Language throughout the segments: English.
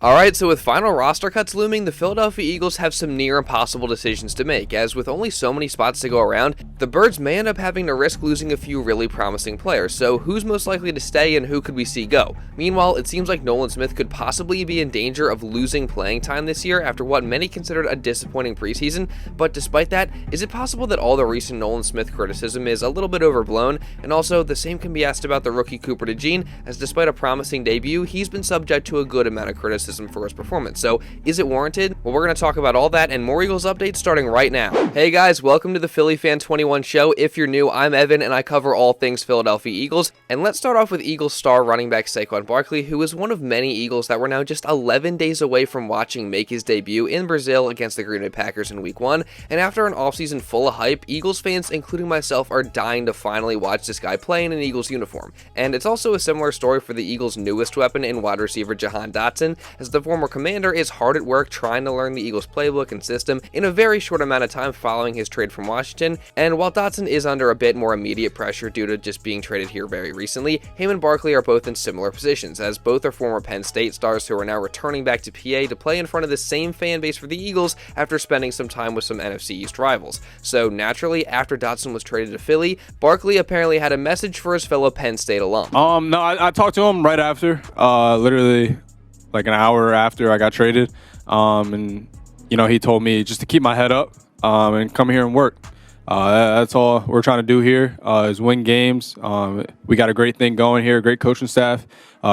Alright, so with final roster cuts looming, the Philadelphia Eagles have some near impossible decisions to make, as with only so many spots to go around, the Birds may end up having to risk losing a few really promising players, so who's most likely to stay and who could we see go? Meanwhile, it seems like Nolan Smith could possibly be in danger of losing playing time this year after what many considered a disappointing preseason, but despite that, is it possible that all the recent Nolan Smith criticism is a little bit overblown? And also, the same can be asked about the rookie Cooper DeJean, as despite a promising debut, he's been subject to a good amount of criticism for his performance. So is it warranted? Well, we're going to talk about all that and more Eagles updates starting right now. Hey guys, welcome to the Philly Fan 21 show. If you're new, I'm Evan and I cover all things Philadelphia Eagles. And let's start off with Eagles star running back Saquon Barkley, who is one of many Eagles that were now just 11 days away from watching make his debut in Brazil against the Green Bay Packers in Week 1. And after an offseason full of hype, Eagles fans, including myself, are dying to finally watch this guy play in an Eagles uniform. And it's also a similar story for the Eagles' newest weapon in wide receiver Jahan Dotson, as the former commander is hard at work trying to learn the Eagles playbook and system in a very short amount of time following his trade from Washington. And while Dotson is under a bit more immediate pressure due to just being traded here very recently, him and Barkley are both in similar positions, as both are former Penn State stars who are now returning back to PA to play in front of the same fan base for the Eagles after spending some time with some NFC East rivals. So naturally, after Dotson was traded to Philly, Barkley apparently had a message for his fellow Penn State alum. No, I talked to him right after, literally like an hour after I got traded, and he told me just to keep my head up and come here and work. That's all we're trying to do here, is win games. We got a great thing going here, great coaching staff,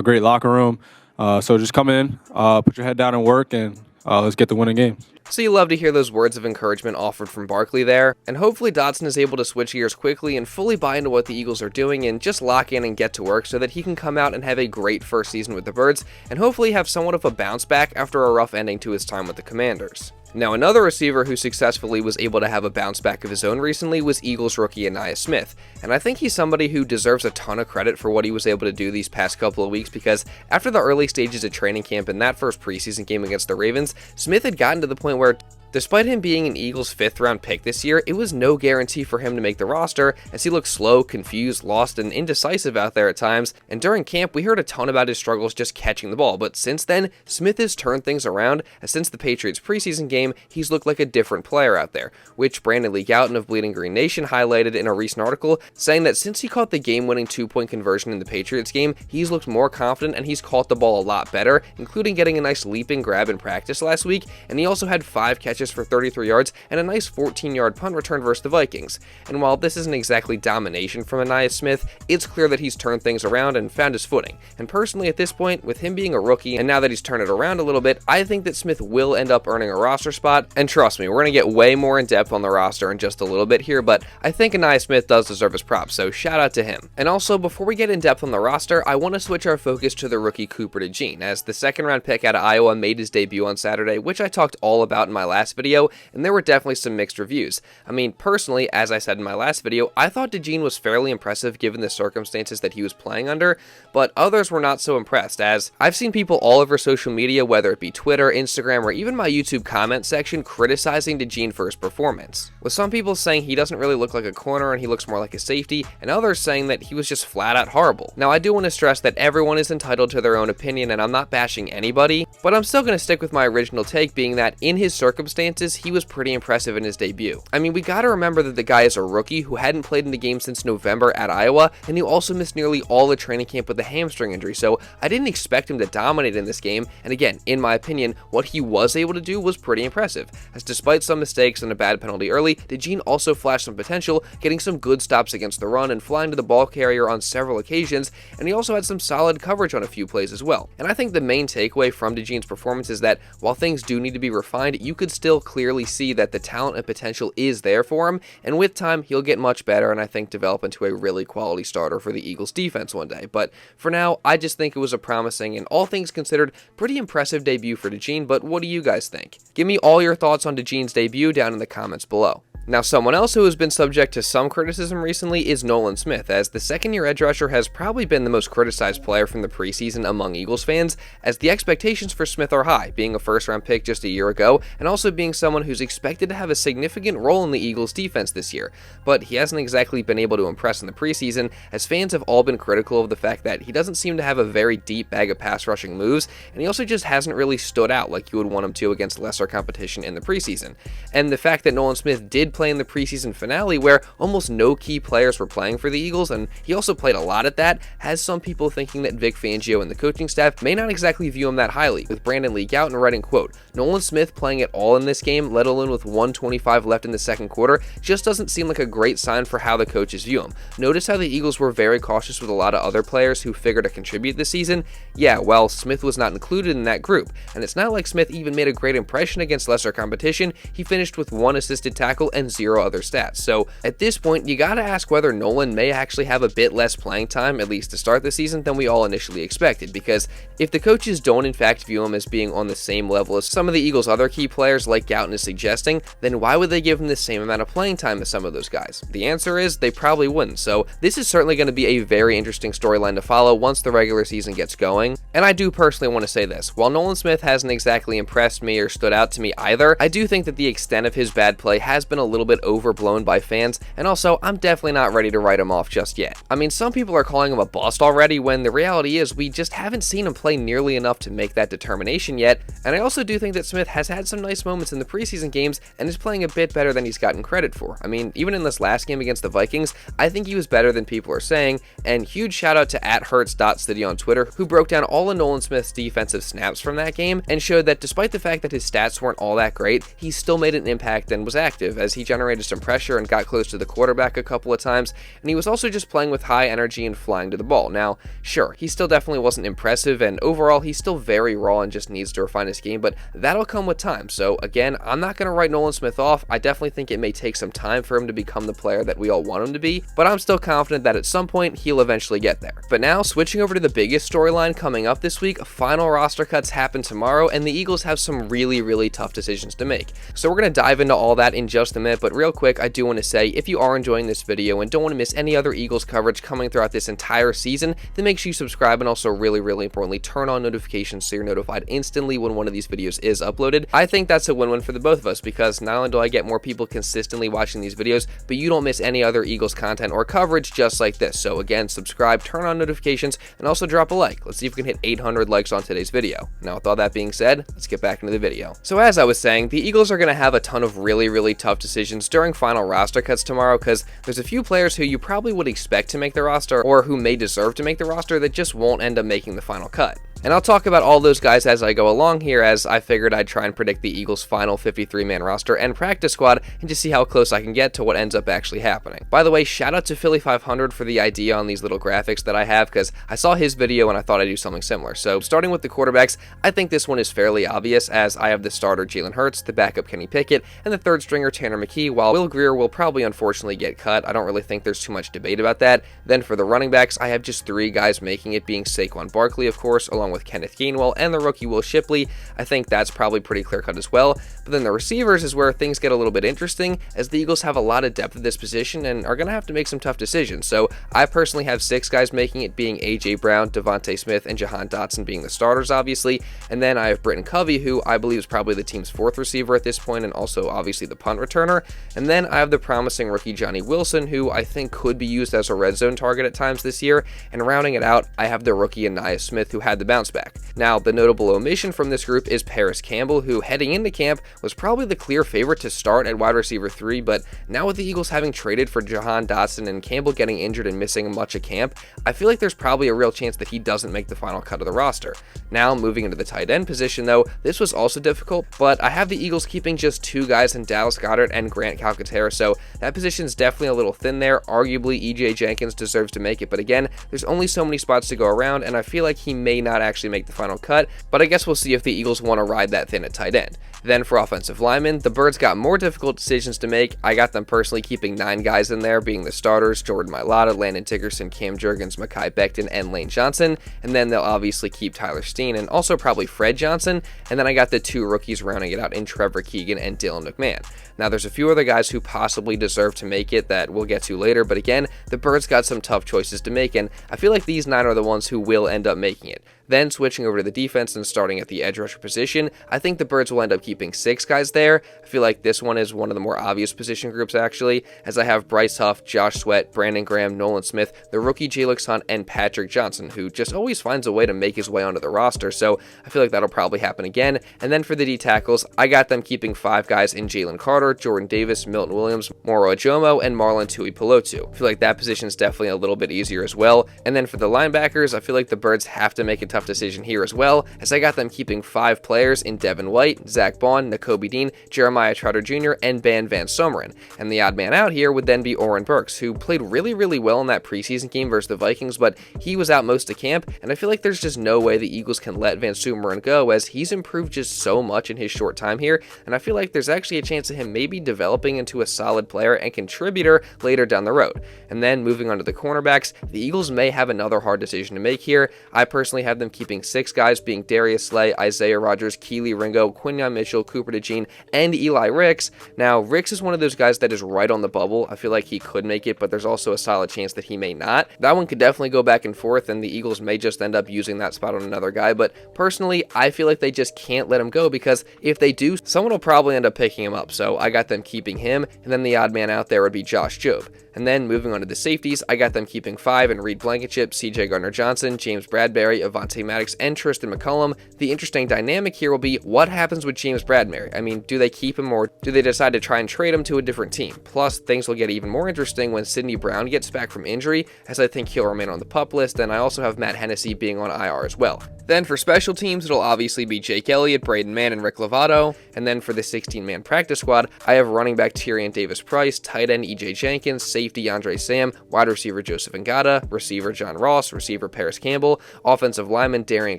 great locker room. So just come in, put your head down and work, and let's get the winning games. So you love to hear those words of encouragement offered from Barkley there, and hopefully Dotson is able to switch gears quickly and fully buy into what the Eagles are doing and just lock in and get to work so that he can come out and have a great first season with the Birds and hopefully have somewhat of a bounce back after a rough ending to his time with the Commanders. Now, another receiver who successfully was able to have a bounce back of his own recently was Eagles rookie Ainias Smith, and I think he's somebody who deserves a ton of credit for what he was able to do these past couple of weeks, because after the early stages of training camp in that first preseason game against the Ravens, Smith had gotten to the point where despite him being an Eagles 5th-round pick this year, it was no guarantee for him to make the roster, as he looked slow, confused, lost, and indecisive out there at times. And during camp, we heard a ton about his struggles just catching the ball, but since then, Smith has turned things around, as since the Patriots preseason game, he's looked like a different player out there, which Brandon Lee Gouton of Bleeding Green Nation highlighted in a recent article, saying that since he caught the game-winning 2-point conversion in the Patriots game, he's looked more confident and he's caught the ball a lot better, including getting a nice leaping grab in practice last week, and he also had 5 catches for 33 yards and a nice 14-yard punt return versus the Vikings. And while this isn't exactly domination from Ainias Smith, it's clear that he's turned things around and found his footing. And personally, at this point, with him being a rookie, and now that he's turned it around a little bit, I think that Smith will end up earning a roster spot. And trust me, we're going to get way more in depth on the roster in just a little bit here, but I think Ainias Smith does deserve his props, so shout out to him. And also, before we get in depth on the roster, I want to switch our focus to the rookie Cooper DeJean, as the 2nd-round pick out of Iowa made his debut on Saturday, which I talked all about in my last video, and there were definitely some mixed reviews. I mean, personally, as I said in my last video, I thought DeJean was fairly impressive given the circumstances that he was playing under, but others were not so impressed, as I've seen people all over social media, whether it be Twitter, Instagram, or even my YouTube comment section, criticizing DeJean for his performance, with some people saying he doesn't really look like a corner and he looks more like a safety, and others saying that he was just flat out horrible. Now, I do want to stress that everyone is entitled to their own opinion, and I'm not bashing anybody, but I'm still going to stick with my original take, being that in his circumstances, he was pretty impressive in his debut. I mean, we gotta remember that the guy is a rookie who hadn't played in the game since November at Iowa, and he also missed nearly all the training camp with a hamstring injury, so I didn't expect him to dominate in this game, and again, in my opinion, what he was able to do was pretty impressive, as despite some mistakes and a bad penalty early, DeJean also flashed some potential, getting some good stops against the run and flying to the ball carrier on several occasions, and he also had some solid coverage on a few plays as well. And I think the main takeaway from DeJean's performance is that while things do need to be refined, you could still clearly see that the talent and potential is there for him, and with time he'll get much better and I think develop into a really quality starter for the Eagles defense one day. But for now, I just think it was a promising and all things considered pretty impressive debut for DeJean, but what do you guys think? Give me all your thoughts on DeJean's debut down in the comments below. Now, someone else who has been subject to some criticism recently is Nolan Smith, as the second-year edge rusher has probably been the most criticized player from the preseason among Eagles fans, as the expectations for Smith are high, being a first-round pick just a year ago, and also being someone who's expected to have a significant role in the Eagles' defense this year. But he hasn't exactly been able to impress in the preseason, as fans have all been critical of the fact that he doesn't seem to have a very deep bag of pass-rushing moves, and he also just hasn't really stood out like you would want him to against lesser competition in the preseason. And the fact that Nolan Smith did play in the preseason finale, where almost no key players were playing for the Eagles, and he also played a lot at that, has some people thinking that Vic Fangio and the coaching staff may not exactly view him that highly, with Brandon Leak out and writing, quote, "Nolan Smith playing it all in this game, let alone with 1:25 left in the second quarter, just doesn't seem like a great sign for how the coaches view him. Notice how the Eagles were very cautious with a lot of other players who figured to contribute this season? Yeah, well, Smith was not included in that group, and it's not like Smith even made a great impression against lesser competition. He finished with 1 assisted tackle and 0 other stats. So at this point, you gotta ask whether Nolan may actually have a bit less playing time, at least to start the season, than we all initially expected, because if the coaches don't in fact view him as being on the same level as some of the Eagles' other key players like Gouton is suggesting, then why would they give him the same amount of playing time as some of those guys? The answer is they probably wouldn't. So this is certainly going to be a very interesting storyline to follow once the regular season gets going. And I do personally want to say this, while Nolan Smith hasn't exactly impressed me or stood out to me either, I do think that the extent of his bad play has been a little bit overblown by fans, and also I'm definitely not ready to write him off just yet. I mean, some people are calling him a bust already, when the reality is we just haven't seen him play nearly enough to make that determination yet. And I also do think that Smith has had some nice moments in the preseason games and is playing a bit better than he's gotten credit for. I mean, even in this last game against the Vikings, I think he was better than people are saying, and huge shout out to @Hurts.City on Twitter, who broke down all of Nolan Smith's defensive snaps from that game and showed that despite the fact that his stats weren't all that great, he still made an impact and was active, as he generated some pressure and got close to the quarterback a couple of times, and he was also just playing with high energy and flying to the ball. Now, sure, he still definitely wasn't impressive, and overall he's still very raw and just needs to refine his game, but that'll come with time. So again, I'm not going to write Nolan Smith off. I definitely think it may take some time for him to become the player that we all want him to be, but I'm still confident that at some point he'll eventually get there. But now, switching over to the biggest storyline coming up this week, final roster cuts happen tomorrow, and the Eagles have some really tough decisions to make. So we're going to dive into all that in just a minute, but real quick, I do want to say, if you are enjoying this video and don't want to miss any other Eagles coverage coming throughout this entire season, then make sure you subscribe, and also really importantly, turn on notifications so you're notified instantly when one of these videos is uploaded. I think that's a win-win for the both of us, because not only do I get more people consistently watching these videos, but you don't miss any other Eagles content or coverage just like this. So again, subscribe, turn on notifications, and also drop a like. Let's see if we can hit 800 likes on today's video. Now, with all that being said, let's get back into the video. So as I was saying, the Eagles are going to have a ton of really tough decisions during final roster cuts tomorrow, because there's a few players who you probably would expect to make the roster, or who may deserve to make the roster, that just won't end up making the final cut. And I'll talk about all those guys as I go along here, as I figured I'd try and predict the Eagles' final 53-man roster and practice squad, and to see how close I can get to what ends up actually happening. By the way, shout out to Philly 500 for the idea on these little graphics that I have, because I saw his video and I thought I'd do something similar. So starting with the quarterbacks, I think this one is fairly obvious, as I have the starter Jalen Hurts, the backup Kenny Pickett, and the third stringer Tanner McKee, while Will Grier will probably unfortunately get cut. I don't really think there's too much debate about that. Then for the running backs, I have just 3 guys making it, being Saquon Barkley, of course, along with Kenneth Gainwell, and the rookie Will Shipley. I think that's probably pretty clear-cut as well. But then the receivers is where things get a little bit interesting, as the Eagles have a lot of depth at this position and are going to have to make some tough decisions. So I personally have 6 guys making it, being A.J. Brown, Devontae Smith, and Jahan Dotson being the starters, obviously. And then I have Britton Covey, who I believe is probably the team's 4th receiver at this point, and also obviously the punt returner. And then I have the promising rookie Johnny Wilson, who I think could be used as a red zone target at times this year. And rounding it out, I have the rookie Ainias Smith, who had the bounce back. Now, the notable omission from this group is Parris Campbell, who heading into camp was probably the clear favorite to start at wide receiver 3, but now with the Eagles having traded for Jahan Dotson and Campbell getting injured and missing much of camp, I feel like there's probably a real chance that he doesn't make the final cut of the roster. Now, moving into the tight end position though, this was also difficult, but I have the Eagles keeping just 2 guys in Dallas Goedert and Grant Calcaterra, so that position's definitely a little thin there. Arguably, E.J. Jenkins deserves to make it, but again, there's only so many spots to go around, and I feel like he may not actually make the final cut, but I guess we'll see if the Eagles want to ride that thin at tight end. Then for offensive linemen, the Birds got more difficult decisions to make. I got them personally keeping 9 guys in there, being the starters, Jordan Mailata, Landon Dickerson, Cam Jurgens, Mekhi Becton, and Lane Johnson. And then they'll obviously keep Tyler Steen and also probably Fred Johnson. And then I got the 2 rookies rounding it out in Trevor Keegan and Dylan McMahon. Now there's a few other guys who possibly deserve to make it that we'll get to later, but again, the Birds got some tough choices to make, and I feel like these 9 are the ones who will end up making it. Then switching over to the defense and starting at the edge rusher position, I think the Birds will end up keeping 6 guys there. I feel like this one is one of the more obvious position groups actually, as I have Bryce Huff, Josh Sweat, Brandon Graham, Nolan Smith, the rookie Jalen Hunt, and Patrick Johnson, who just always finds a way to make his way onto the roster, so I feel like that'll probably happen again. And then for the D tackles, I got them keeping 5 guys in Jalen Carter, Jordan Davis, Milton Williams, Moro Ajomo, and Marlon Tuipulotu. I feel like that position is definitely a little bit easier as well. And then for the linebackers, I feel like the Birds have to make a tough decision here as well, as I got them keeping 5 players in Devin White, Zach Bond, Nakobe Dean, Jeremiah Trotter Jr., and Ben Van Someren. And the odd man out here would then be Oren Burks, who played really well in that preseason game versus the Vikings, but he was out most of camp, and I feel like there's just no way the Eagles can let Van Someren go, as he's improved just so much in his short time here, and I feel like there's actually a chance of him maybe developing into a solid player and contributor later down the road. And then moving on to the cornerbacks, the Eagles may have another hard decision to make here. I personally have them keeping 6 guys, being Darius Slay, Isaiah Rodgers, Keely Ringo, Quinyon Mitchell, Cooper DeJean, and Eli Ricks. Now, Ricks is one of those guys that is right on the bubble. I feel like he could make it, but there's also a solid chance that he may not. That one could definitely go back and forth, and the Eagles may just end up using that spot on another guy, but personally, I feel like they just can't let him go, because if they do, someone will probably end up picking him up, so I got them keeping him, and then the odd man out there would be Josh Jobe. And then moving on to the safeties, I got them keeping 5 in Reed Blankenship, CJ Gardner-Johnson, James Bradbury, Avonte Maddox, and Tristan McCullum. The interesting dynamic here will be what happens with James Bradbury. I mean, do they keep him, or do they decide to try and trade him to a different team? Plus, things will get even more interesting when Sidney Brown gets back from injury, as I think he'll remain on the PUP list, and I also have Matt Hennessy being on IR as well. Then for special teams, it'll obviously be Jake Elliott, Braden Mann, and Rick Lovato. And then for the 16-man practice squad, I have running back Tyrion Davis-Price, tight end EJ Jenkins, safety Andre Sam, wide receiver Joseph Ngata, receiver John Ross, receiver Parris Campbell, offensive lineman Darian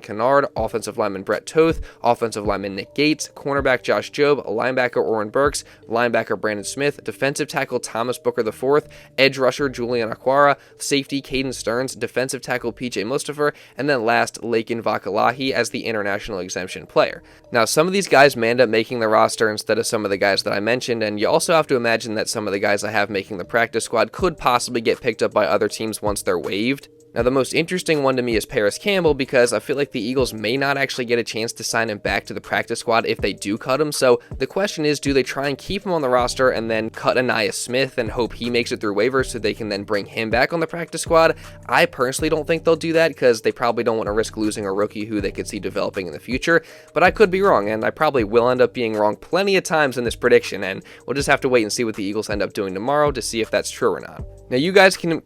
Kennard, offensive lineman Brett Toth, offensive lineman Nick Gates, cornerback Josh Jobe, linebacker Oren Burks, linebacker Brandon Smith, defensive tackle Thomas Booker IV, edge rusher Julian Aquara, safety Caden Stearns, defensive tackle PJ Mustafa, and then last, Lakin Vakalahi as the international exemption player. Now, some of these guys may end up making the roster instead of some of the guys that I mentioned, and you also have to imagine that some of the guys I have making the practice squad could possibly get picked up by other teams once they're waived. Now, the most interesting one to me is Parris Campbell, because I feel like the Eagles may not actually get a chance to sign him back to the practice squad if they do cut him. So the question is, do they try and keep him on the roster and then cut Ainias Smith and hope he makes it through waivers so they can then bring him back on the practice squad? I personally don't think they'll do that, because they probably don't want to risk losing a rookie who they could see developing in the future. But I could be wrong, and I probably will end up being wrong plenty of times in this prediction, and we'll just have to wait and see what the Eagles end up doing tomorrow to see if that's true or not. Now, you guys can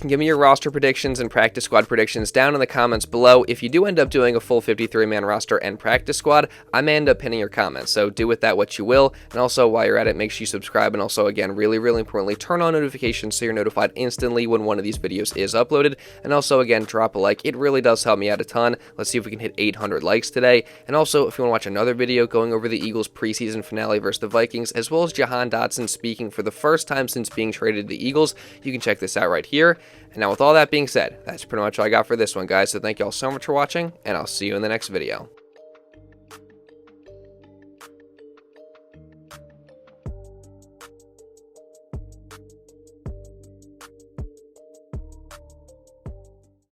give me your roster predictions and practice squad predictions down in the comments below. If you do end up doing a full 53-man roster and practice squad, I may end up pinning your comments, so do with that what you will. And also, while you're at it, make sure you subscribe, and also, again, really importantly, turn on notifications so you're notified instantly when one of these videos is uploaded. And also, again, drop a like. It really does help me out a ton. Let's see if we can hit 800 likes today. And also, if you want to watch another video going over the Eagles preseason finale versus the Vikings, as well as Jahan Dotson speaking for the first time since being traded to the Eagles, you can check this out right here. And now, with all that being said, that's pretty much all I got for this one, guys. So thank you all so much for watching, and I'll see you in the next video.